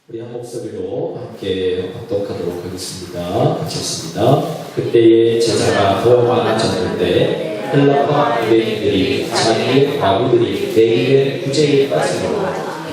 우리 한 목소리로 함께 합독하도록 하겠습니다. 같이 읽습니다. 그때의 제자가 더 많아졌을 때 헬라파 유대인들이 자기의 과부들이 내일의 구제에 빠지므로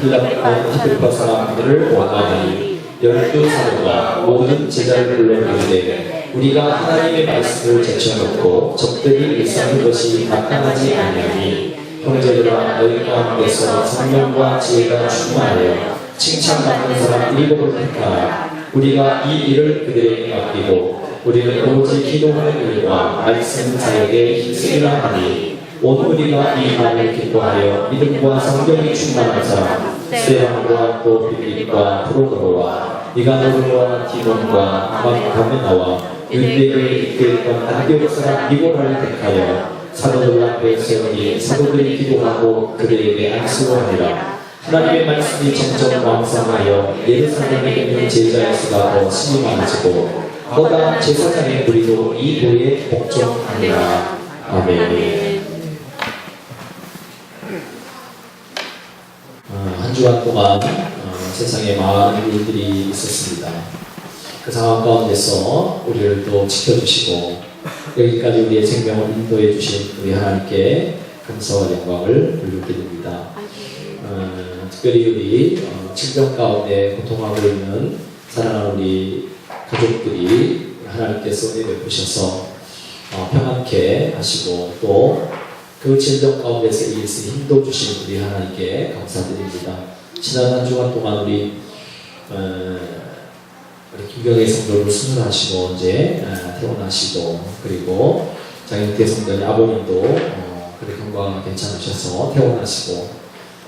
헬라파 히브리파 사람들을 원하니 12사도가 모든 제자를 불러 이르되 우리가 하나님의 말씀을 제쳐놓고 적들이 일삼는 것이 나타나지 아니하니 형제들아 너희 가운데서 성령과 지혜가 충만하여 칭찬받는 사람 7을 택하라. 우리가 이 일을 그들에게 맡기고 우리는 오직 기도하는 일과 말씀 사역에 힘쓰리라 하니 온 우리가 이 말을 기뻐하여 믿음과 성령이 충만한 사람 스테반과 또 빌립과 프로도로와 니가노르와 디몬과 바르나바와 유대교에 이끌던 안디옥 사람 니고라를 택하여 사도들 앞에 세우니 사도들이 기도하고 그들에게 안수하니라. 하나님의 말씀이 점점 왕성하여 예루살렘에 있는 제자의 수가 더 심히 많아지고 거다 제사장의 무리도 이 도에 복종하니라. 아멘. 한 주간 동안 세상에 많은 일들이 있었습니다. 그 상황 가운데서 우리를 또 지켜주시고 여기까지 우리의 생명을 인도해 주신 우리 하나님께 감사와 영광을 돌리게 됩니다. 특별히 우리 질병 가운데 고통하고 있는 사랑하는 우리 가족들이 하나님께서 은혜 베푸셔서 평안케 하시고 또 그 질병 가운데서 이길 수 있는 힘도 주신 우리 하나님께 감사드립니다. 지난 한 주간 동안 우리 김경애 성도를 수술하시고 이제 퇴원하시고 그리고 장영태 성도의 아버님도 그렇게 건강 괜찮으셔서 퇴원하시고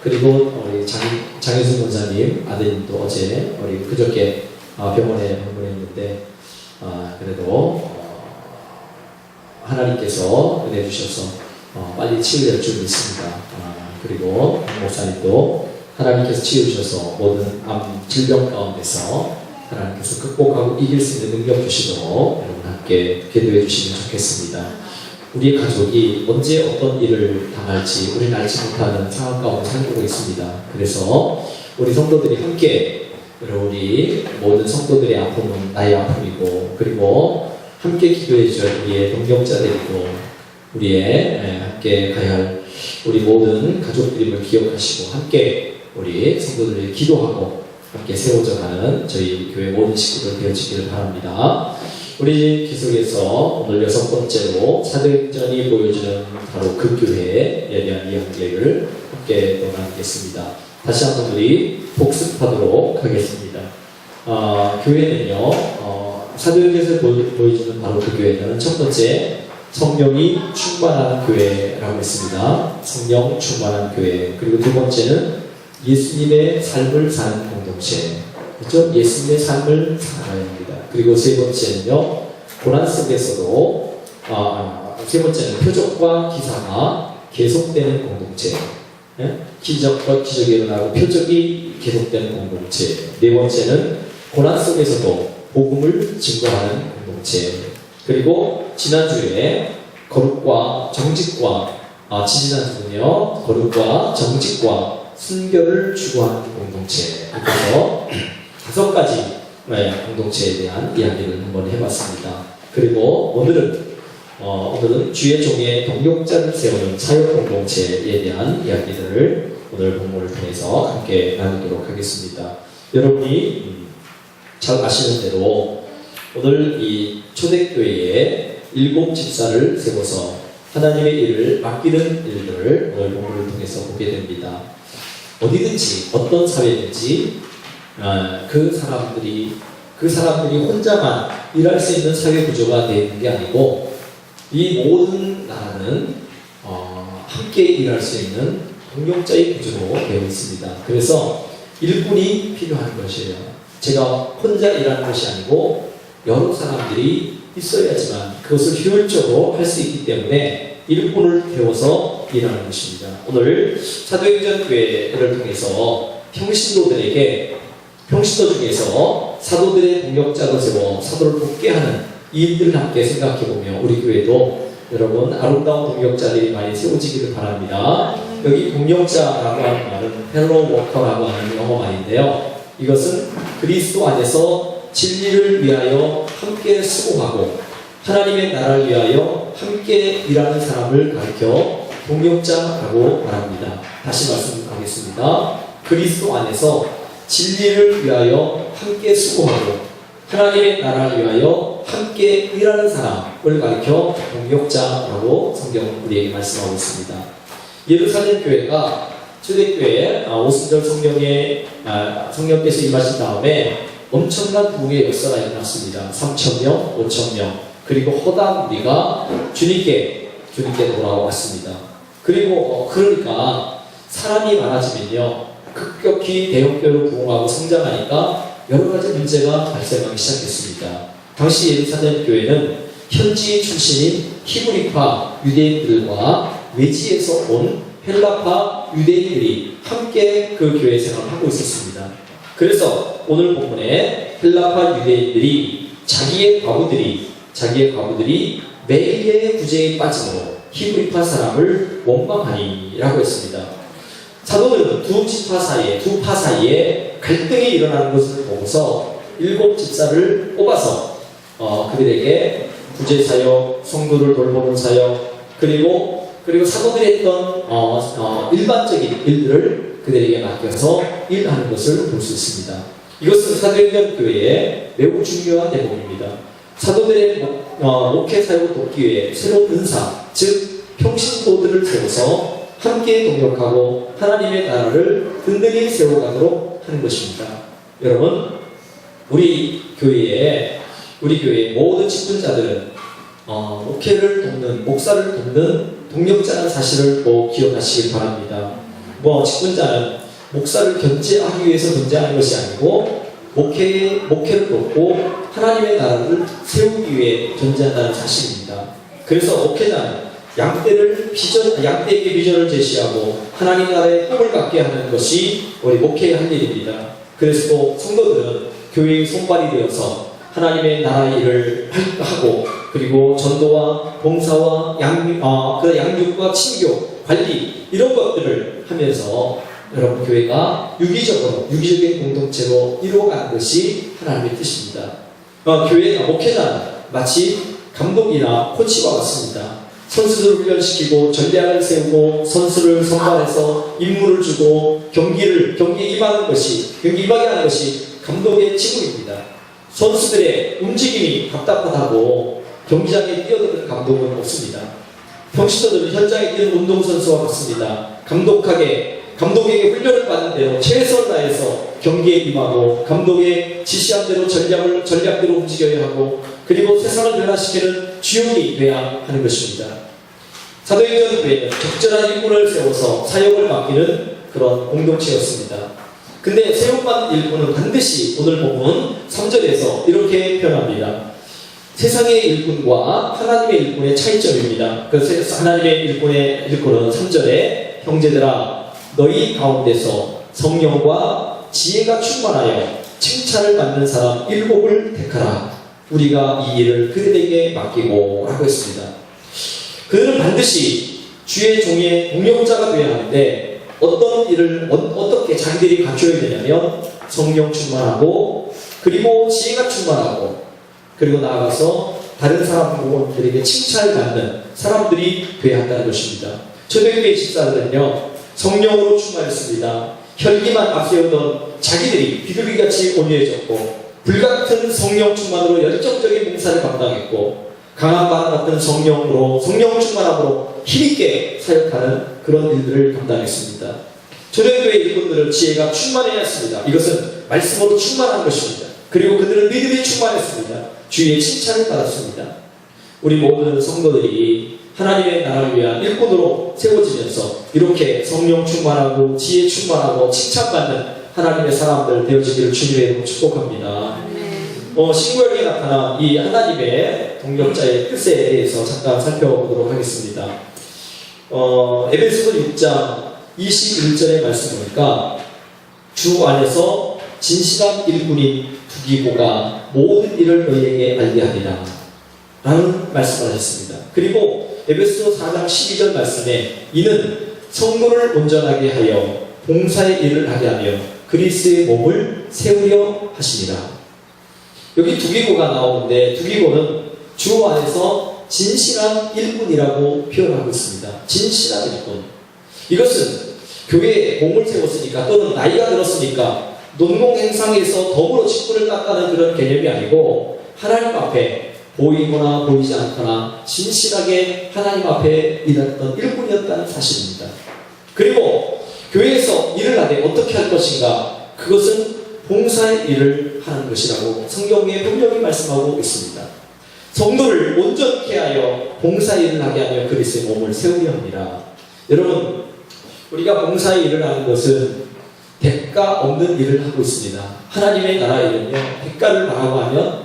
그리고 우리 장혜순 원사님 아드님도 어제 우리 그저께 병원에 방문했는데 그래도 하나님께서 은혜 주셔서 빨리 치유될 줄 믿습니다. 그리고 목사님도 하나님께서 치유주셔서 모든 암 질병 가운데서 하나님께서 극복하고 이길 수 있는 능력 주시도록 여러분 함께 기도해 주시면 좋겠습니다. 우리 가족이 언제 어떤 일을 당할지 우리는 알지 못하는 상황 가운데 살고 있습니다. 그래서 우리 성도들이 함께 우리 모든 성도들의 아픔은 나의 아픔이고 그리고 함께 기도해 줄 우리의 동역자들이고 우리의 함께 가야 할 우리 모든 가족들임을 기억하시고 함께 우리 성도들이 기도하고 함께 세워져가는 저희 교회 모든 식구들 되어지기를 바랍니다. 우리 계속해서 오늘 6번째로 사도행전이 보여주는 바로 그 교회에 대한 이야기를 함께 또 나누겠습니다. 다시 한번 우리 복습하도록 하겠습니다. 교회는요, 사도행전에서 보여주는 바로 그 교회는 첫 번째 성령이 충만한 교회라고 했습니다. 성령 충만한 교회. 그리고 두 번째는 예수님의 삶을 사는 공동체. 그렇죠? 예수님의 삶을 살아야 합니다. 그리고 세 번째는요, 고난 속에서도, 세 번째는 표적과 기사가 계속되는 공동체. 기적과 기적이 일어나고 표적이 계속되는 공동체. 네 번째는 고난 속에서도 복음을 증거하는 공동체. 그리고 지난주에 거룩과 정직과, 지지난주는요, 거룩과 정직과 순결을 추구하는 공동체. 그래서 5가지 공동체에 대한 이야기를 한번 해봤습니다. 그리고 오늘은 주의 종의 동역자를 세우는 사역 공동체에 대한 이야기들을 오늘 본문을 통해서 함께 나누도록 하겠습니다. 여러분이 잘 아시는 대로 오늘 이 초대교회에 7 집사를 세워서 하나님의 일을 맡기는 일들을 오늘 본문을 통해서 보게 됩니다. 어디든지 어떤 사회든지 그 사람들이 혼자만 일할 수 있는 사회 구조가 되어 있는 게 아니고 이 모든 나라는 함께 일할 수 있는 동역자의 구조로 되어 있습니다. 그래서 일꾼이 필요한 것이에요. 제가 혼자 일하는 것이 아니고 여러 사람들이 있어야지만 그것을 효율적으로 할 수 있기 때문에 일꾼을 태워서 일하는 것입니다. 오늘 사도행전 교회를 통해서 평신도 중에서 사도들의 동역자로 세워 사도를 돕게 하는 이 일들을 함께 생각해보며 우리 교회도 여러분 아름다운 동역자들이 많이 세워지기를 바랍니다. 여기 동역자라고 하는 말은 펠로우 워커라고 하는 영어 말인데요. 이것은 그리스도 안에서 진리를 위하여 함께 수고하고 하나님의 나라를 위하여 함께 일하는 사람을 가리켜 동역자라고 말합니다. 다시 말씀하겠습니다. 그리스도 안에서 진리를 위하여 함께 수고하고 하나님의 나라를 위하여 함께 일하는 사람을 가리켜 동역자라고 성경은 우리에게 말씀하고 있습니다. 예루살렘 교회가 초대교회 오순절 성령께서 임하신 다음에 엄청난 부흥의 역사가 일어났습니다. 3,000명, 5,000명, 그리고 허다한 우리가 주님께 돌아왔습니다. 그리고 그러니까 사람이 많아지면요, 급격히 대형교회로 부흥하고 성장하니까 여러 가지 문제가 발생하기 시작했습니다. 당시 예루살렘 교회는 현지 출신인 히브리파 유대인들과 외지에서 온 헬라파 유대인들이 함께 그 교회 생활을 하고 있었습니다. 그래서 오늘 본문에 헬라파 유대인들이 자기의 과부들이 매일의 구제에 빠짐으로 히브리파 사람을 원망하니라고 했습니다. 사도들은 두 파 사이에 갈등이 일어나는 것을 보고서 7 집사를 뽑아서 그들에게 구제 사역, 성도를 돌보는 사역, 그리고 사도들이 했던 일반적인 일들을 그들에게 맡겨서 일하는 것을 볼 수 있습니다. 이것은 사도행전 교회의 매우 중요한 대목입니다. 사도들의 목회 사역을 돕기 위해 새로운 은사, 즉 평신도들을 세워서 함께 동역하고 하나님의 나라를 든든히 세워가도록 하는 것입니다. 여러분, 우리 교회의 모든 직분자들은 목사를 돕는 동역자라는 사실을 꼭 기억하시길 바랍니다. 직분자는 목사를 견제하기 위해서 존재하는 것이 아니고 목회를 돕고 하나님의 나라를 세우기 위해 존재한다는 사실입니다. 그래서 목회자는 양떼에게 비전을 제시하고 하나님 나라의 꿈을 갖게 하는 것이 우리 목회의 할 일입니다. 그래서 또 성도들은 교회의 손발이 되어서 하나님의 나라의 일을 하고, 그리고 전도와 봉사와 양육과 친교, 관리, 이런 것들을 하면서 여러분 교회가 유기적인 공동체로 이루어가는 것이 하나님의 뜻입니다. 목회자는 마치 감독이나 코치와 같습니다. 선수들을 훈련시키고 전략을 세우고 선수를 선발해서 임무를 주고 경기에 임하게 하는 것이 감독의 직무입니다. 선수들의 움직임이 답답하다고 경기장에 뛰어드는 감독은 없습니다. 평신도들은 현장에 뛰는 운동선수와 같습니다. 감독에게 훈련을 받은 대로 최선을 다해서 경기에 임하고 감독의 지시한 대로 전략대로 움직여야 하고, 그리고 세상을 변화시키는 주역이 돼야 하는 것입니다. 사도행전 교회는 적절한 일꾼을 세워서 사역을 맡기는 그런 공동체였습니다. 근데 세움받은 일꾼은 반드시 오늘 본문 3절에서 이렇게 표현합니다. 세상의 일꾼과 하나님의 일꾼의 차이점입니다. 그래서 하나님의 일꾼은 3절에 형제들아 너희 가운데서 성령과 지혜가 충만하여 칭찬을 받는 사람 7을 택하라. 우리가 이 일을 그들에게 맡기고 라고 했습니다. 그들은 반드시 주의 종의 동역자가 되어야 하는데 어떤 일을 어떻게 자기들이 갖춰야 되냐면 성령 충만하고, 그리고 지혜가 충만하고, 그리고 나아가서 다른 사람들에게 칭찬을 받는 사람들이 되어야 한다는 것입니다. 초대교회 집사들은요 성령으로 충만했습니다. 혈기만 앞세우던 자기들이 비둘기같이 온유해졌고, 불같은 성령 충만으로 열정적인 봉사를 감당했고, 강한 바람 같은 성령 충만함으로 힘있게 사역하는 그런 일들을 감당했습니다. 초대교회 일꾼들은 지혜가 충만해야 했습니다. 이것은 말씀으로 충만한 것입니다. 그리고 그들은 믿음이 충만했습니다. 주의 칭찬을 받았습니다. 우리 모든 성도들이 하나님의 나라를 위한 일꾼으로 세워지면서 이렇게 성령 충만하고 지혜 충만하고 칭찬받는 하나님의 사람들 되어지기를 주님의 이름으로 축복합니다. 신구약에 나타난 이 하나님의 동역자의 뜻에 대해서 잠깐 살펴보도록 하겠습니다. 에베소서 6장 21절의 말씀 보니까 주 안에서 진실한 일꾼인 부기고가 모든 일을 너희에게 알게 하리라 라는 말씀을 하셨습니다. 그리고 에베소서 4장 12절 말씀에 이는 성도를 온전하게 하여 봉사의 일을 하게 하며 그리스의 몸을 세우려 하시니라. 여기 두기고가 나오는데 두기고는 주 안에서 진실한 일꾼이라고 표현하고 있습니다. 진실한 일꾼. 이것은 교회에 몸을 세웠으니까 또는 나이가 들었으니까 논공행상에서 덤으로 직분을 닦아는 그런 개념이 아니고 하나님 앞에 보이거나 보이지 않거나 진실하게 하나님 앞에 일했던 일꾼이었다는 사실입니다. 그리고 교회에서 일을 하되 어떻게 할 것인가? 그것은 봉사의 일을 하는 것이라고 성경에 분명히 말씀하고 있습니다. 성도를 온전케 하여 봉사의 일을 하게 하며 그리스도의 몸을 세우려 합니다. 여러분, 우리가 봉사의 일을 하는 것은 대가 없는 일을 하고 있습니다. 하나님의 나라 일은요, 대가를 바라고 하면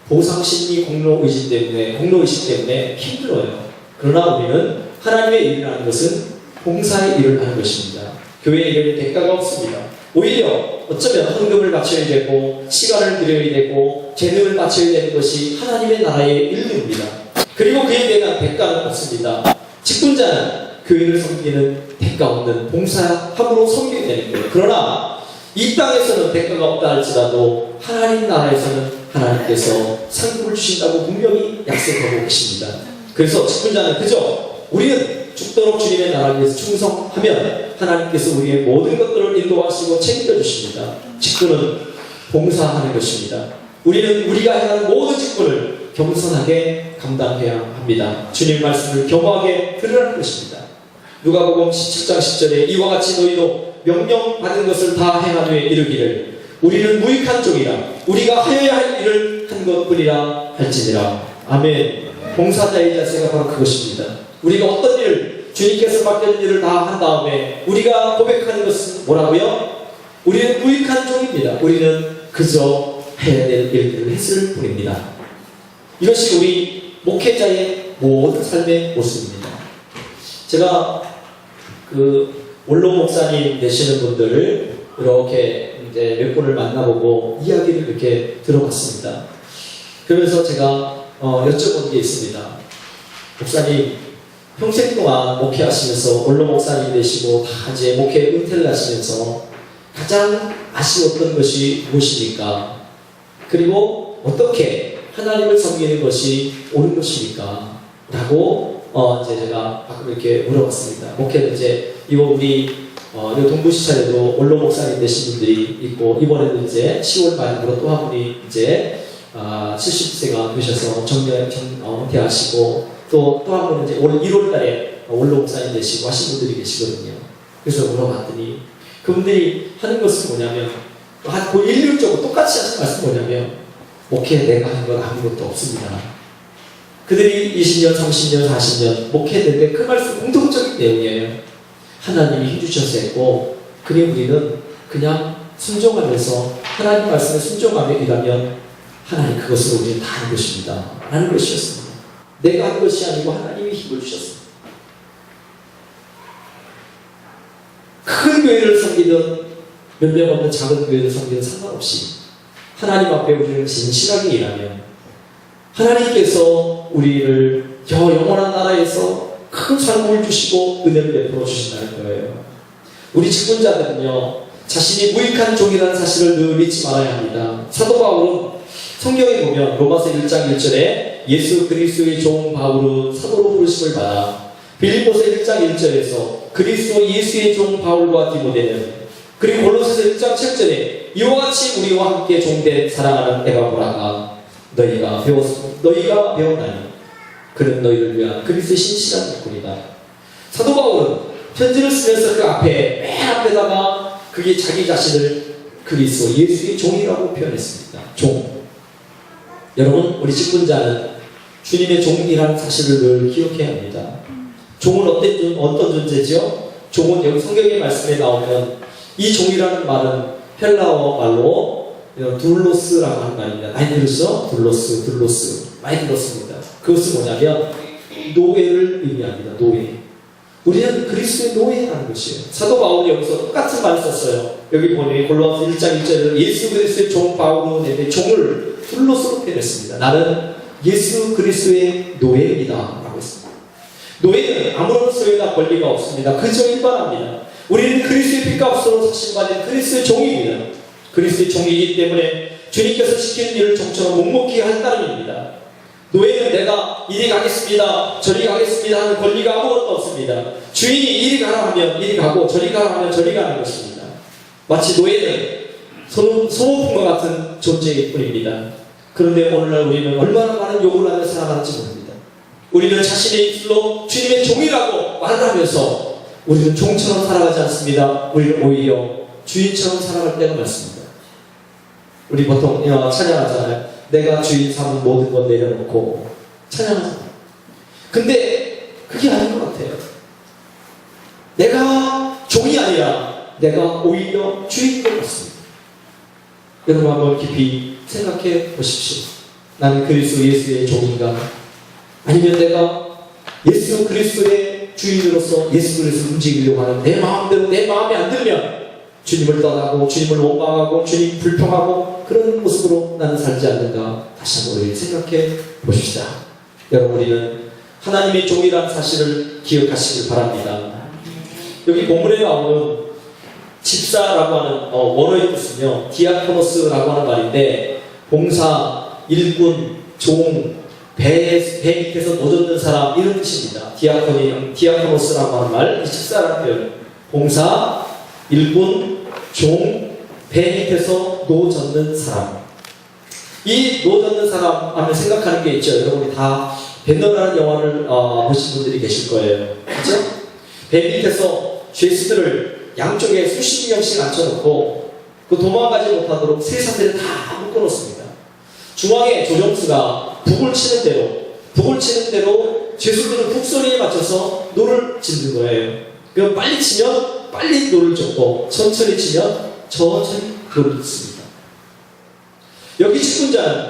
보상심리, 공로의식 때문에 힘들어요. 그러나 우리는 하나님의 일을 하는 것은 봉사의 일을 하는 것입니다. 교회의 일은 대가가 없습니다. 오히려 어쩌면 헌금을 바쳐야 되고 시간을 들여야 되고 재능을 바쳐야 되는 것이 하나님의 나라의 일입니다. 그리고 그에 대한 대가는 없습니다. 직분자는 교회를 섬기는 대가 없는 봉사함으로 섬기게 되는 거예요. 그러나 이 땅에서는 대가가 없다 할지라도 하나님 나라에서는 하나님께서 상급을 주신다고 분명히 약속하고 계십니다. 그래서 직분자는 그저 우리는 죽도록 주님의 나라를 위해서 충성하면 하나님께서 우리의 모든 것들을 인도하시고 책임져주십니다. 직분은 봉사하는 것입니다. 우리는 우리가 해야 하는 모든 직분을 겸손하게 감당해야 합니다. 주님의 말씀을 겸허하게 들으라는 것입니다. 누가복음 17장 10절에 이와 같이 너희도 명령받은 것을 다 행한 후에 이르기를 우리는 무익한 종이라 우리가 하여야 할 일을 한 것뿐이라 할지니라. 아멘. 봉사자의 자세가 바로 그것입니다. 우리가 어떤 일을 주님께서 맡겨준 일을 다 한 다음에 우리가 고백하는 것은 뭐라고요? 우리는 무익한 종입니다. 우리는 그저 해야 될 일들을 했을 뿐입니다. 이것이 우리 목회자의 모든 삶의 모습입니다. 제가 원로 목사님 되시는 분들을 이렇게 이제 몇 분을 만나보고 이야기를 이렇게 들어봤습니다. 그러면서 제가 여쭤본 게 있습니다. 목사님, 평생 동안 목회하시면서 원로 목사님 되시고 다 이제 목회 은퇴를 하시면서 가장 아쉬웠던 것이 무엇입니까? 그리고 어떻게 하나님을 섬기는 것이 옳은 것입니까? 라고 이제 제가 가끔 이렇게 물어봤습니다. 목회는 이제 이번 우리 동부시찰에도 원로 목사님 되신 분들이 있고 이번에도 이제 10월 말으로 또 한 분이 이제 70세가 되셔서 은퇴하시고 또 한 분은 이제 올 1월 달에 원로 목사님 되시고 하신 분들이 계시거든요. 그래서 물어봤더니 그분들이 하는 것은 뭐냐면 그 일률적으로 똑같이 하신 말씀이 뭐냐면 목회 내가 하는 건 아무것도 없습니다. 그들이 20년, 30년, 40년 목회했는데 그 말씀 공통적인 내용이에요. 하나님이 힘주셔서 했고 그리고 우리는 그냥 순종하면서 하나님 말씀에 순종하며 일하면 하나님 그것으로 우리는 다 하는 것입니다. 라는 것이었습니다. 내가 한 것이 아니고 하나님이 힘을 주셨습니다. 큰 교회를 섬기든 몇 명 없는 작은 교회를 섬기든 상관없이 하나님 앞에 우리는 진실하게 일하면 하나님께서 우리를 영원한 나라에서 큰 상급을 주시고 은혜를 베풀어 주신다는 거예요. 우리 직분자들은요 자신이 무익한 종이라는 사실을 늘 잊지 말아야 합니다. 사도 바울은 성경에 보면 로마서 1장 1절에 예수 그리스도의 종 바울은 사도로 부르심을 받아 빌립보서 1장 1절에서 그리스도 예수의 종 바울과 디모데는 그리고 골로새서 1장 7절에 이와 같이 우리와 함께 종된 사랑하는 에바브라가 너희가 배웠나니 그는 너희를 위한 그리스도의 신실한 일꾼이다. 사도 바울은 편지를 쓰면서 그 앞에 맨 앞에다가 그게 자기 자신을 그리스도 예수의 종이라고 표현했습니다. 종. 여러분 우리 직분자는 주님의 종이라는 사실을 늘 기억해야 합니다. 종은 어떤 존재죠? 종은 여기 성경의 말씀에 나오면 이 종이라는 말은 헬라어 말로 둘로스라고 하는 말입니다. 많이 들으시죠? 둘로스 많이 들었습니다. 그것은 뭐냐면 노예를 의미합니다. 노예. 우리는 그리스도의 노예라는 것이에요. 사도 바울이 여기서 똑같은 말을 썼어요. 여기 보니 골로새 1장 1절에 예수 그리스도의 종 바울은 내 종을 둘로스로 표현했습니다. 나는 예수 그리스도의 노예이다 라고 했습니다. 노예는 아무런 소유나 권리가 없습니다. 그저 일반합니다. 우리는 그리스도의 핏값으로 사신받은 그리스도의 종입니다. 그리스도의 종이기 때문에 주님께서 시키는 일을 종처럼 묵묵히 할 따름입니다. 노예는 내가 이리 가겠습니다, 저리 가겠습니다 하는 권리가 아무것도 없습니다. 주인이 이리 가라 하면 이리 가고 저리 가라 하면 저리 가는 것입니다. 마치 노예는 소모품과 같은 존재일 뿐입니다. 그런데 오늘날 우리는 얼마나 많은 욕을 하며 살아가는지 모릅니다. 우리는 자신의 입술로 주님의 종이라고 말을 하면서 우리는 종처럼 살아가지 않습니다. 우리는 오히려 주인처럼 살아갈 때가 많습니다. 우리 보통 찬양하잖아요. 내가 주인 삼은 모든 것 내려놓고 찬양하잖아요. 근데 그게 아닌 것 같아요. 내가 종이 아니라 내가 오히려 주인인 것 같습니다. 여러분 한번 깊이 생각해 보십시오. 나는 그리스도 예수의 종인가? 아니면 내가 예수 그리스도의 주인으로서 예수 그리스도를 움직이려고 하는 내 마음대로 내 마음에 안 들면 주님을 떠나고 주님을 원망하고 주님 불평하고 그런 모습으로 나는 살지 않는가? 다시 한번 우리 생각해 보십시다. 여러분 우리는 하나님의 종이라는 사실을 기억하시길 바랍니다. 여기 본문에 나오는 집사라고 하는 원어의 뜻은요, 디아코노스라고 하는 말인데, 봉사, 일꾼, 종, 배 밑에서 노젓는 사람 이런 뜻입니다. 디아코노스라고 하는 말, 집사라는 표현. 봉사, 일꾼, 종, 배 밑에서 노젓는 사람. 이 노젓는 사람 하면 생각하는 게 있죠. 여러분이 다 벤더라는 영화를 보신 분들이 계실 거예요. 그렇죠? 배 밑에서 죄수들을 양쪽에 수십 명씩 앉혀놓고 그 도망가지 못하도록 세사들을 다 묶어놓습니다. 중앙에 조정수가 북을 치는 대로 죄수들은 북소리에 맞춰서 노를 짓는 거예요. 그럼 빨리 치면 빨리 노를 젓고 천천히 치면 천천히 노를 짓습니다. 여기 치는 자는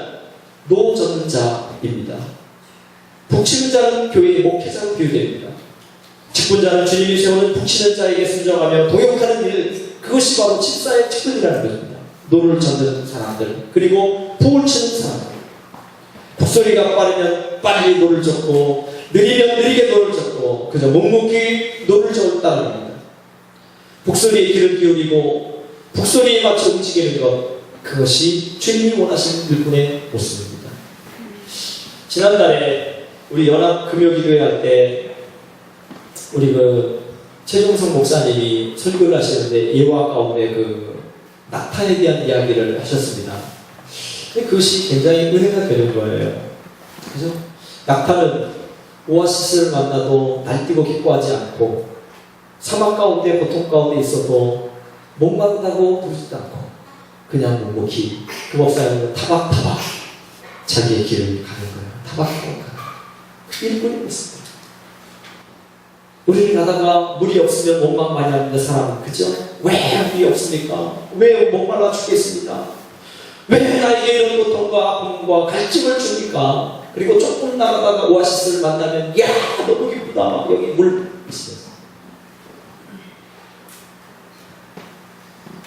노 젓는 자입니다. 북 치는 자는 교회의 목회자로 비유됩니다. 직분자는 주님이 세우는 북치는 자에게 순종하며 동역하는 일, 그것이 바로 집사의 직분이라는 것입니다. 노를 젓는 사람들, 그리고 북을 치는 사람들. 북소리가 빠르면 빨리 노를 젓고 느리면 느리게 노를 젓고 그저 묵묵히 노를 젓을 따름입니다. 북소리에 귀를 기울이고 북소리에 맞춰 움직이는 것, 그것이 주님이 원하시는 일꾼의 모습입니다. 지난달에 우리 연합 금요기도회 할 때 우리 최종성 목사님이 설교를 하시는데 예화 가운데 낙타에 대한 이야기를 하셨습니다. 그것이 굉장히 은혜가 되는 거예요. 그죠? 낙타는 오아시스를 만나도 날뛰고 기뻐하지 않고 사막 가운데 고통 가운데 있어도 목마르다고 부르지도 않고 그냥 묵묵히 그 목사님은 타박타박 자기의 길을 가는 거예요. 타박타박 가는 거예요. 그 일꾼이 있습니다. 우리는 가다가 물이 없으면 원망 많이 하는데 사람은, 그죠? 왜 물이 없습니까? 왜 목말라 죽겠습니까? 왜 나에게 이런 고통과 아픔과 갈증을 줍니까? 그리고 조금 나가다가 오아시스를 만나면 야 너무 기쁘다, 여기 물 있어요.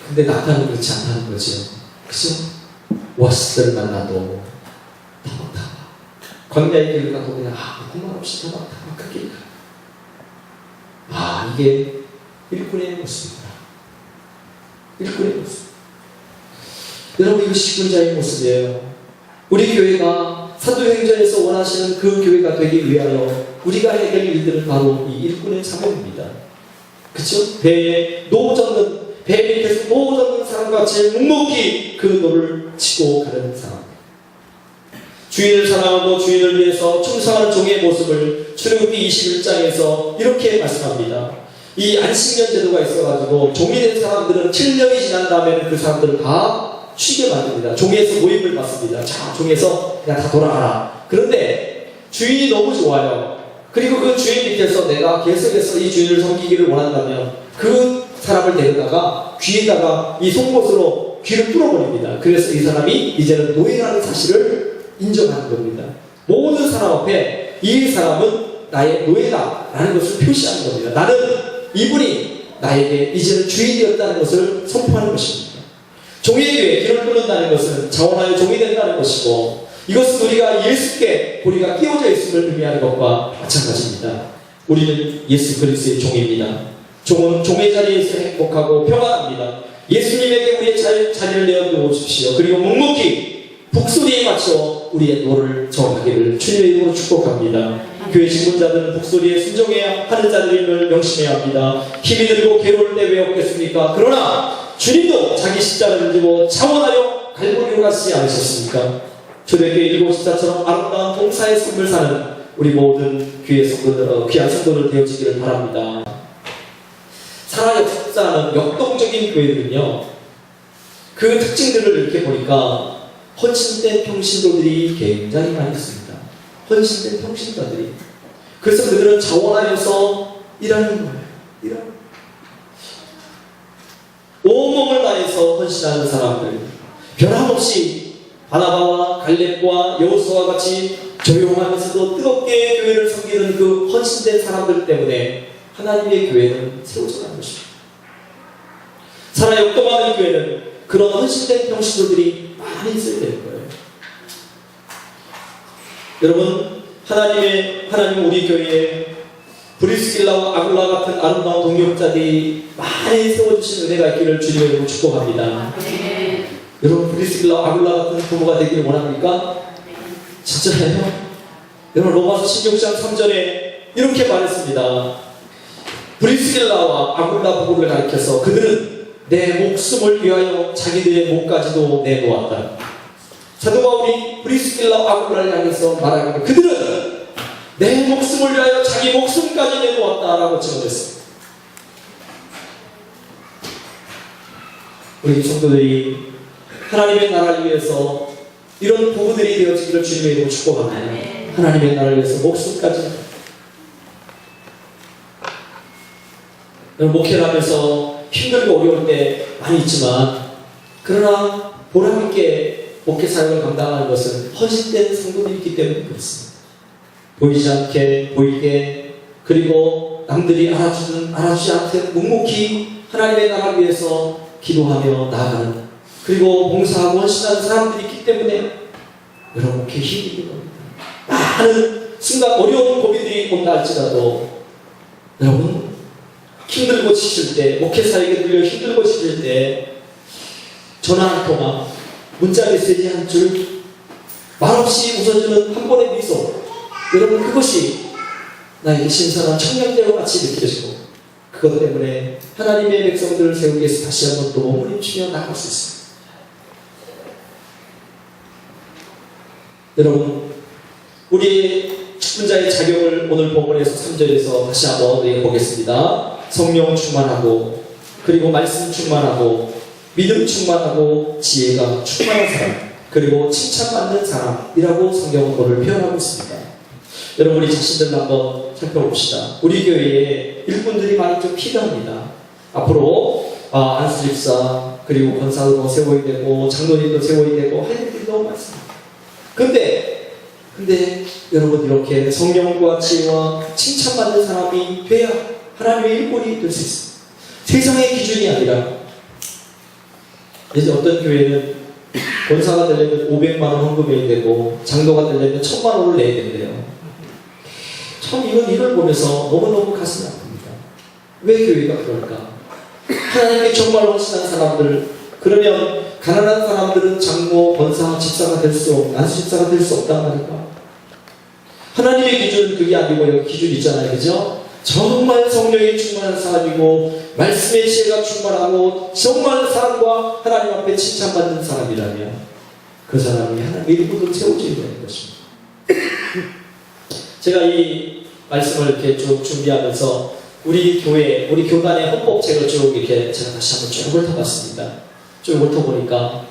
근데 낙타는 그렇지 않다는 거죠. 그죠? 오아시스를 만나도 타박타박 광야의 길을 가도 그냥 그만 없이 타박타박 그 길을 가요. 이게 일꾼의 모습입니다. 일꾼의 모습. 여러분, 이것이 직분자의 모습이에요. 우리 교회가 사도행전에서 원하시는 그 교회가 되기 위하여 우리가 해야 될 일들은 바로 이 일꾼의 사명입니다. 그렇죠? 배 밑에서 노 젓는 사람같이 묵묵히 그 노를 치고 가는 사람. 주인을 사랑하고 주인을 위해서 충성하는 종의 모습을 출애굽기 21장에서 이렇게 말씀합니다. 이 안식년 제도가 있어가지고 종이 된 사람들은 7년이 지난 다음에는 그 사람들을 다 쉬게 만듭니다. 종에서 모임을 받습니다. 자, 종에서 그냥 다 돌아가라. 그런데 주인이 너무 좋아요. 그리고 그 주인 밑에서 내가 계속해서 이 주인을 섬기기를 원한다면 그 사람을 데려다가 귀에다가 이 송곳으로 귀를 뚫어버립니다. 그래서 이 사람이 이제는 노예라는 사실을 인정하는 겁니다. 모든 사람 앞에 이 사람은 나의 노예다라는 것을 표시하는 겁니다. 나는 이분이 나에게 이제는 주인이었다는 것을 선포하는 것입니다. 종에게 길을 뚫는다는 것은 자원하여 종이 된다는 것이고, 이것은 우리가 예수께 우리가 끼워져 있음을 의미하는 것과 마찬가지입니다. 우리는 예수 그리스도의 종입니다. 종의 자리에서 행복하고 평안합니다. 예수님에게 우리의 자리를 내어놓으 주십시오. 그리고 묵묵히 북소리에 맞춰 우리의 노를 정하기를 주님의 이름으로 축복합니다. 교회 직분자들은 북소리에 순종해야 하는 자들임을 명심해야 합니다. 힘이 들고 괴로울 때 왜 없겠습니까? 그러나 주님도 자기 십자가를 지고 창원하여 갈보리로 가시지 않으셨습니까? 초대교회 일곱 십자처럼 아름다운 봉사의 삶을 사는 우리 모든 귀한 성도들 되어지기를 바랍니다. 살아 역사하는 역동적인 교회들은요, 그 특징들을 이렇게 보니까 헌신된 평신도들이 굉장히 많이 있습니다. 헌신된 평신도들이. 그래서 그들은 자원하여서 일하는 거예요. 온몸을 다해서 헌신하는 사람들, 변함없이 바나바와 갈렙과 여호수아와 같이 조용하면서도 뜨겁게 교회를 섬기는 그 헌신된 사람들 때문에 하나님의 교회는 세워져가는 것입니다. 살아 역동하는 교회는 그런 헌신된 평신도들이 많이 있어야 되는 거예요. 여러분, 하나님 우리 교회에 브리스길라와 아굴라 같은 아름다운 동역자들이 많이 세워주신 은혜가 있기를 주님의 이름으로 축복합니다. 여러분, 브리스길라와 아굴라 같은 부부가 되기를 원합니까? 진짜예요? 여러분, 로마서 16장 3절에 이렇게 말했습니다. 브리스길라와 아굴라 부부를 가리켜서 그들은 내 목숨을 위하여 자기들의 목까지도 내놓았다. 사도 바울이 브리스길라와 아굴라를 향해서 말하기를 그들은 내 목숨을 위하여 자기 목숨까지 내놓았다라고 증언했습니다. 우리 성도들이 하나님의 나라를 위해서 이런 부부들이 되어지기를 주님의 이름으로 축복합니다. 하나님의 나라를 위해서 목숨까지. 목회를 하면서 힘들고 어려울 때 많이 있지만, 그러나 보람있게 목회 사역을 감당하는 것은 헌신된 성도들이 있기 때문에 그렇습니다. 보이지 않게 보이게, 그리고 남들이 알아주지 않게 묵묵히 하나님의 나라를 위해서 기도하며 나아가는, 그리고 봉사하고 헌신하는 사람들이 있기 때문에 여러분 목회에 힘이 있는 겁니다. 많은 순간 어려운 고민들이 온다 할지라도 여러분 힘들고 지칠 때, 목회 사역에 들려 힘들고 지칠 때 전화 한 통화, 문자 메시지 한 줄, 말없이 웃어주는 한 번의 미소, 여러분 그것이 나에게 신선한 청량제와 같이 느껴지고, 그것 때문에 하나님의 백성들을 세우기 위해서 다시 한번 또 몸부림치며 나아갈 수 있습니다. 여러분, 우리 축분자의 자격을 오늘 본문에서 3절에서 다시 한번 읽어보겠습니다. 성령 충만하고, 그리고 말씀 충만하고, 믿음 충만하고, 지혜가 충만한 사람, 그리고 칭찬받는 사람이라고 성경은 오늘 표현하고 있습니다. 여러분, 우리 자신들 한번 살펴봅시다. 우리 교회에 일꾼들이 많이 좀 필요합니다. 앞으로 안수 집사, 그리고 권사도 세워야 되고, 장로님도 세워야 되고, 할 일들이 너무 많습니다. 근데 여러분, 이렇게 성령과 지혜와 칭찬받는 사람이 돼야 하나님의 일꾼이 될 수 있습니다. 세상의 기준이 아니라, 이제 어떤 교회는 권사가 되려면 500만 원 헌금해야 되고, 장로가 되려면 1000만 원을 내야 된대요. 참 이건 일을 보면서 너무너무 가슴이 아픕니다. 왜 교회가 그럴까? 하나님께 정말 헌신한 사람들, 그러면 가난한 사람들은 장로, 권사, 집사가 될 수 없다, 안수 집사가 될 수 없단 말인가? 하나님의 기준은 그게 아니고 여기 기준 있잖아요, 그죠? 정말 성령이 충만한 사람이고 말씀의 지혜가 충만하고 정말 사람과 하나님 앞에 칭찬받는 사람이라면 그 사람이 하나님의 일꾼으로 세워져야 되는 것입니다. 제가 이 말씀을 이렇게 쭉 준비하면서 우리 교회, 우리 교단의 헌법책을 쭉 이렇게 제가 다시 한번 쭉 훑어봤습니다. 쭉 훑어보니까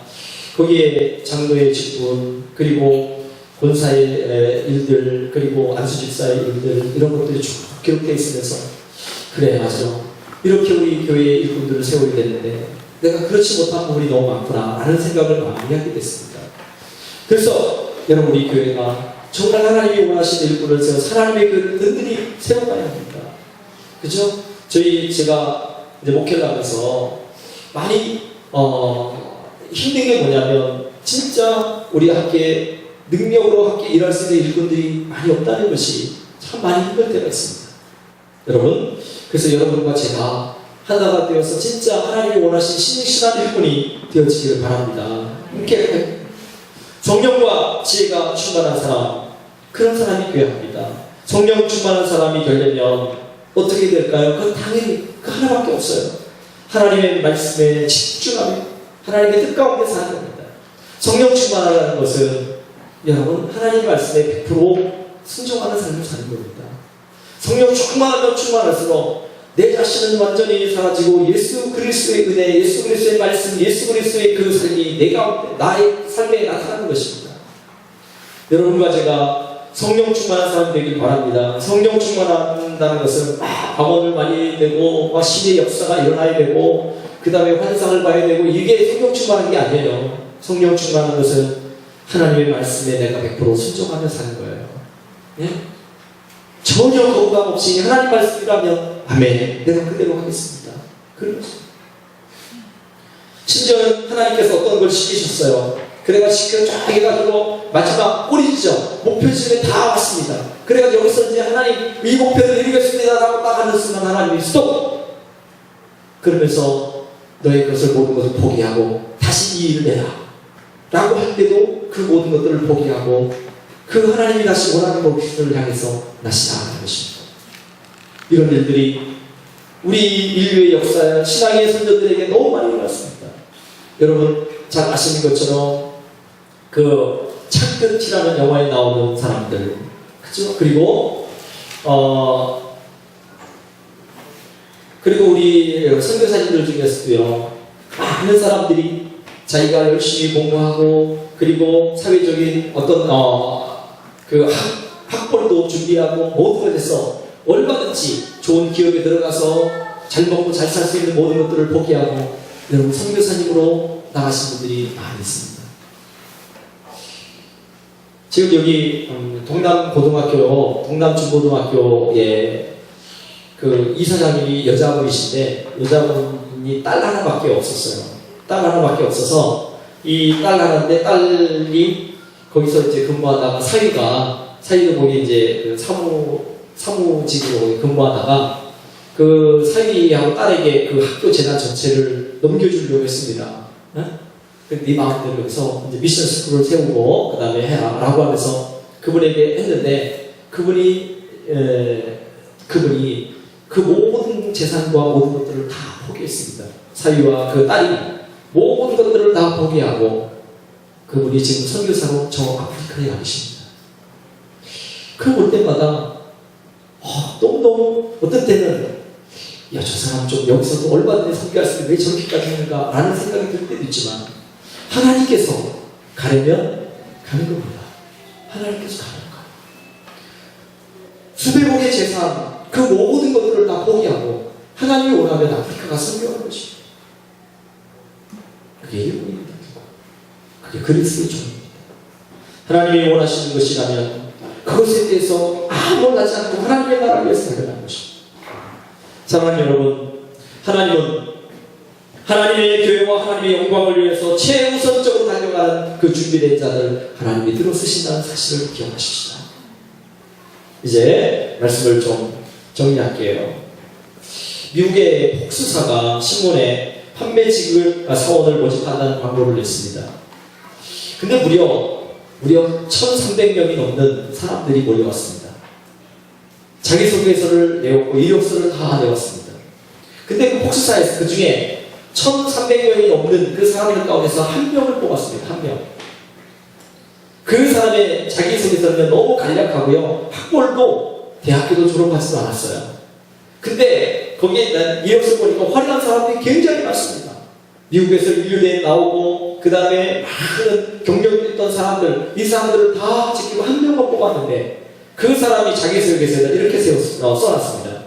거기에 장로의 직분, 그리고 권사의 일들, 그리고 안수집사의 일들, 이런 것들이 쭉 기록되어 있으면서 그래, 맞아, 이렇게 우리 교회의 일꾼들을 세워야 되는데 내가 그렇지 못한 부분이 너무 많구나 라는 생각을 많이 하게 됐습니다. 그래서 여러분, 우리 교회가 정말 하나님이 원하시는 일꾼을 세워서 하나님의 교회를 든든히 세워가야 합니다. 그죠? 제가 이제 목회를 하면서 많이 힘든 게 뭐냐면, 진짜 우리가 함께 능력으로 함께 일할 수 있는 일꾼들이 많이 없다는 것이 참 많이 힘들 때가 있습니다. 여러분, 그래서 여러분과 제가 하나가 되어서 진짜 하나님이 원하신 신실한 일꾼이 되어지기를 바랍니다. 이렇게 성령과 지혜가 충만한 사람, 그런 사람이 되어야 합니다. 성령 충만한 사람이 되려면 어떻게 될까요? 그건 당연히 그 하나밖에 없어요. 하나님의 말씀에 집중하며 하나님의 뜻 가운데 사는 겁니다. 성령 충만하다는 것은 여러분 하나님의 말씀에 100% 순종하는 삶을 사는 겁니다. 성령 충만하면 충만할수록 내 자신은 완전히 사라지고 예수 그리스도의 은혜, 예수 그리스도의 말씀, 예수 그리스도의 그 삶이 내 가운데 나의 삶에 나타나는 것입니다. 여러분과 제가 성령 충만한 사람 되길 바랍니다. 성령 충만한다는 것은 방언을 많이 되고 신의 역사가 일어나야 되고 그 다음에 환상을 봐야 되고 이게 성령 충만한 게 아니에요. 성령 충만한 것은 하나님의 말씀에 내가 100% 순종하며 사는 거예요. 네? 전혀 거부감 없이 하나님 말씀이라면 아멘, 내가 그대로 하겠습니다. 그런 것입니다. 심지어는 하나님께서 어떤 걸 시키셨어요. 그래가지고 쫙 해가지고 마지막 꼬리지죠. 목표지점에 다 왔습니다. 그래가지고 여기서 이제 하나님 이 목표를 이루겠습니다 라고 딱 하는 순간 하나님이 스톱! 그러면서 너의 것을 모든 것을 포기하고 다시 이 일을 해라 라고 할 때도 그 모든 것들을 포기하고 그 하나님이 다시 원하는 목표를 향해서 다시 나아가는 것입니다. 이런 일들이 우리 인류의 역사에 신앙의 선조들에게 너무 많이 일어났습니다. 여러분 잘 아시는 것처럼 그 창끝이라는 영화에 나오는 사람들, 그죠? 그리고 우리 선교사님들 중에서도요, 많은 사람들이 자기가 열심히 공부하고 그리고 사회적인 어떤 그 학벌도 준비하고 모든 것에서 얼마든지 좋은 기업에 들어가서 잘 먹고 잘 살 수 있는 모든 것들을 포기하고 여러분 선교사님으로 나가신 분들이 많이 있습니다. 지금 여기 동남고등학교, 동남중고등학교에 그 이사장님이 여자분이신데 여자분이 딸 하나밖에 없었어요. 딸 하나밖에 없어서 이 딸 하나인데 딸이 거기서 이제 근무하다가 사위도 거기 이제 그 사무직으로 근무하다가 그 사위하고 딸에게 그 학교 재단 전체를 넘겨주려고 했습니다. 네 마음대로 해서 이제 미션 스쿨을 세우고 그 다음에 해라 라고 하면서 그분에게 했는데 그분이 그 모든 재산과 모든 것들을 다 포기했습니다. 사위와 그 딸이 모든 것들을 다 포기하고 그분이 지금 선교사로 저 아프리카에 가 계십니다. 그걸 볼 때마다 너무너무 어떤 때는 야, 저 사람 좀 여기서도 얼마든지 선교할 수 있는데 왜 저렇게까지 하는가 라는 생각이 들 때도 있지만 하나님께서 가려면 가는 겁니다. 하나님께서 가는 거예요. 수백억의 재산 그 모든 것들을 다 포기하고 하나님이 원하면 아프리카가 선교하는 것입니다. 그게 일본입니다. 그게 그리스도의 종입니다. 하나님이 원하시는 것이라면 그것에 대해서 아무 놀라지 않고 하나님의 나라를 위해서 살아가는 것입니다. 사랑하는 여러분, 하나님은 하나님의 교회와 하나님의 영광을 위해서 최우선적으로 달려가는 그 준비된 자들 하나님이 들어쓰신다는 사실을 기억하십시다. 이제 말씀을 좀 정리할게요. 미국의 폭스사가 신문에 판매직을 사원을 모집한다는 광고를 냈습니다. 근데 무려 1,300명이 넘는 사람들이 몰려왔습니다. 자기소개서를 내었고 이력서를 다 내왔습니다. 근데 그 폭스사에서 그 중에 1,300명이 넘는 그 사람들 가운데서 한 명을 뽑았습니다. 한 명. 그 사람의 자기소개서는 너무 간략하고요. 학벌도 대학교도 졸업하지도 않았어요. 근데 거기에 이력서 보니까 화려한 사람들이 굉장히 많습니다. 미국에서 인류대에 나오고 그 다음에 많은 경력이 있던 사람들, 이 사람들을 다 지키고 한 명만 뽑았는데 그 사람이 자기소개서에다 이렇게 써놨습니다.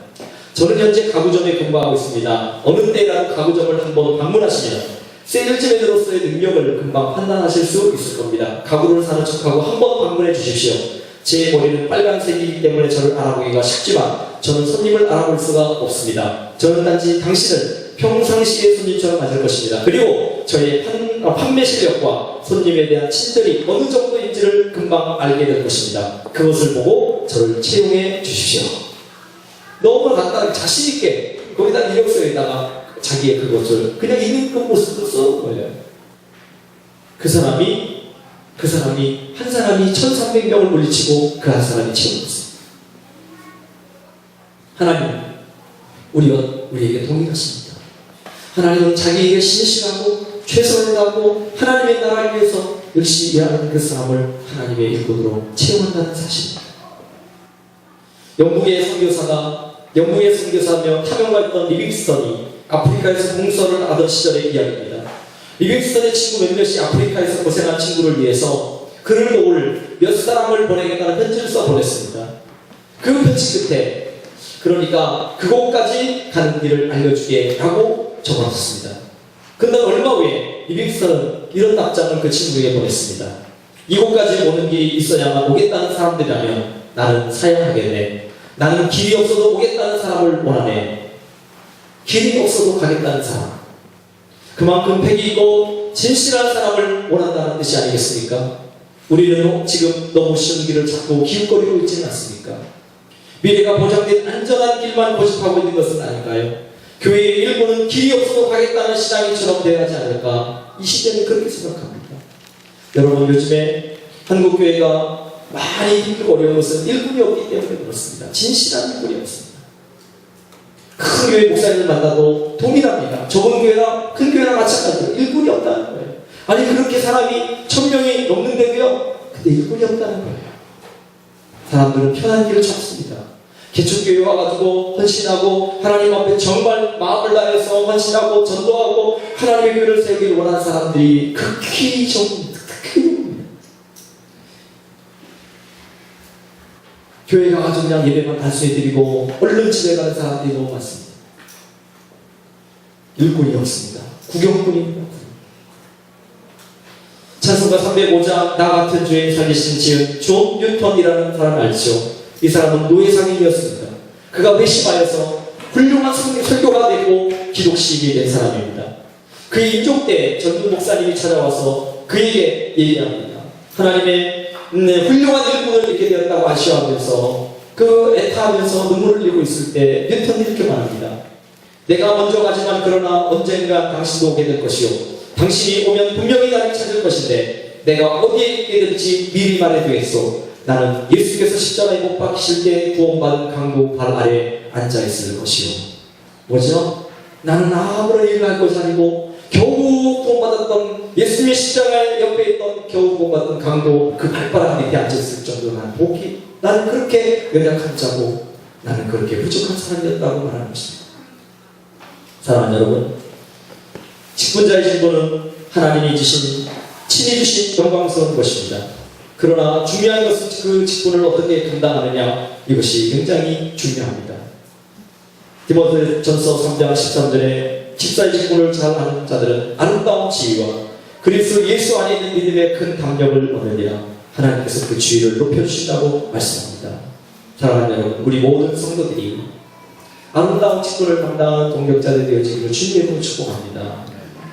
저는 현재 가구점에 근무하고 있습니다. 어느 때라도 가구점을 한번 방문하시면 세일즈맨으로서의 능력을 금방 판단하실 수 있을 겁니다. 가구를 사는 척하고 한번 방문해 주십시오. 제 머리는 빨간색이기 때문에 저를 알아보기가 쉽지만 저는 손님을 알아볼 수가 없습니다. 저는 단지 당신을 평상시의 손님처럼 맞을 것입니다. 그리고 저의 판매 실력과 손님에 대한 친절이 어느 정도인지를 금방 알게 될 것입니다. 그것을 보고 저를 채용해 주십시오. 너무 간단하게 자신있게 거기다 이력서에다가 자기의 그것을 그냥 있는 그 모습을 써놓은 거예요. 그 사람이 한 사람이 1300명을 물리치고 그 한 사람이 채워졌어요. 하나님은 우리에게 동일하십니다. 하나님은 자기에게 신실하고 최선을 다하고 하나님의 나라를 위해서 열심히 일하는 그 사람을 하나님의 일꾼으로 채용한다는 사실입니다. 영국의 선교사며 탐욕했던 리빙스턴이 아프리카에서 봉사를 하던 시절의 이야기입니다. 리빙스턴의 친구 몇몇이 아프리카에서 고생한 친구를 위해서 그를 도울 몇 사람을 보내겠다는 편지를 써보냈습니다. 그 편지 끝에 그러니까 그곳까지 가는 길을 알려주게 라고 적어놨습니다. 근데 얼마 후에 리빙스턴은 이런 답장을 그 친구에게 보냈습니다. 이곳까지 오는 길이 있어야만 오겠다는 사람들이라면 나는 사양하겠네. 나는 길이 없어도 오겠다는 사람을 원하네. 길이 없어도 가겠다는 사람. 그만큼 패기 있고 진실한 사람을 원한다는 뜻이 아니겠습니까? 우리는 지금 너무 쉬운 길을 찾고 기웃거리고 있지는 않습니까? 미래가 보장된 안전한 길만 고집하고 있는 것은 아닌가요? 교회의 일부는 길이 없어도 가겠다는 신앙인처럼 되어야 하지 않을까? 이 시대는 그렇게 생각합니다. 여러분, 요즘에 한국교회가 많이 힘들고 어려운 것은 일꾼이 없기 때문에 그렇습니다. 진실한 일꾼이 없습니다. 큰 교회 목사님을 만나도 동일합니다. 적은 교회나 큰 교회나 마찬가지로 일꾼이 없다는 거예요. 아니 그렇게 사람이 1000명이 넘는데도요, 근데 일꾼이 없다는 거예요. 사람들은 편한 길을 찾습니다. 개척교회 와가지고 헌신하고 하나님 앞에 정말 마음을 다해서 헌신하고 전도하고 하나님의 교회를 세우기를 원하는 사람들이 극히 적습니다. 교회 가가지고 그냥 예배만 단순히 드리고 얼른 집에 가는 사람들이 너무 많습니다. 일꾼이 없습니다. 구경꾼입니다. 찬송가 305장 나 같은 죄인 살리신 지은 존 뉴턴이라는 사람을 알죠. 이 사람은 노예 상인이었습니다. 그가 회심하여서 훌륭한 설교가 되고 기독시인이 된 사람입니다. 그의 임종 때 전도 목사님이 찾아와서 그에게 얘기합니다. 하나님의 훌륭한 일꾼을 잃게 되었다고 아쉬워하면서 그 애타하면서 눈물을 흘리고 있을 때 뉴턴이 이렇게 말합니다. 내가 먼저 가지만 그러나 언젠가 당신도 오게 될 것이요 당신이 오면 분명히 나를 찾을 것인데 내가 어디에 있게 될지 미리 말해두겠소. 나는 예수께서 십자가에 못 박히실 때 구원받은 강도 발 아래 앉아있을 것이요. 뭐죠? 나는 아무런 일을 할 것이 아니고 겨우 구원받았던 예수님의 십자가 옆에 있던 겨우 구원받은 강도 그 발바닥 밑에 앉아있을 정도로 나는 복이 나는 그렇게 연약한 자고 나는 그렇게 부족한 사람이었다고 말하는 것입니다. 사랑하는 여러분, 직분자의 진보는 하나님이 친히 주신 영광스러운 것입니다. 그러나 중요한 것은 그 직분을 어떻게 감당하느냐, 이것이 굉장히 중요합니다. 디모데전서 3장 13절에 집사의 직분을 잘하는 자들은 아름다운 지위와 그리스도 예수 안에 있는 믿음의 큰 담력을 얻으리라. 하나님께서 그 지위를 높여주신다고 말씀합니다. 사랑하는 여러분, 우리 모든 성도들이 아름다운 직분을 감당하는 동력자들이 되어지기를 주님으로 축복합니다.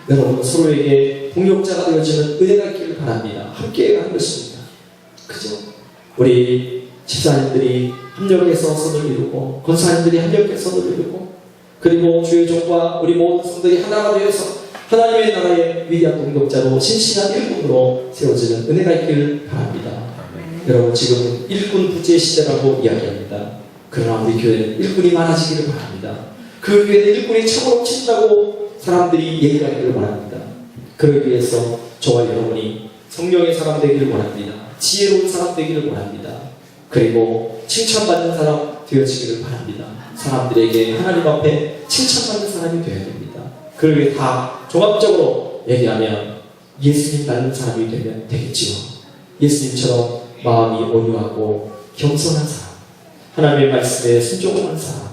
여러분, 서로에게 동력자가 되어지는 은혜가 있기를 바랍니다. 함께 하는 것입니다. 그죠? 우리 집사님들이 협력해서 선을 이루고 권사님들이 협력해서 선을 이루고 그리고 주의 종과 우리 모든 성도들이 하나가 되어서 하나님의 나라의 위대한 동력자로 신실한 일꾼으로 세워지는 은혜가 있기를 바랍니다. 여러분, 지금은 일꾼 부재 시대라고 이야기합니다. 그러나 우리 교회는 일꾼이 많아지기를 바랍니다. 그 교회는 일꾼이 참으로 친다고 사람들이 얘기하기를 바랍니다. 그러기 위해서 저와 여러분이 성령의 사람 되기를 원합니다. 지혜로운 사람 되기를 원합니다. 그리고 칭찬받는 사람 되어지기를 바랍니다. 사람들에게 하나님 앞에 칭찬받는 사람이 되어야 됩니다. 그걸 위해 다 종합적으로 얘기하면 예수님 닮은 사람이 되면 되겠지요. 예수님처럼 마음이 온유하고 겸손한 사람, 하나님의 말씀에 순종하는 사람,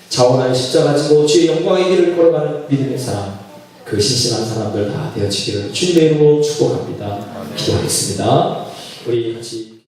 자원하는 십자가 지고 주의 영광의 길을 걸어가는 믿음의 사람, 그 신실한 사람들 다 되어지기를 주님의 이름으로 축복합니다. 기도하겠습니다. 우리 같이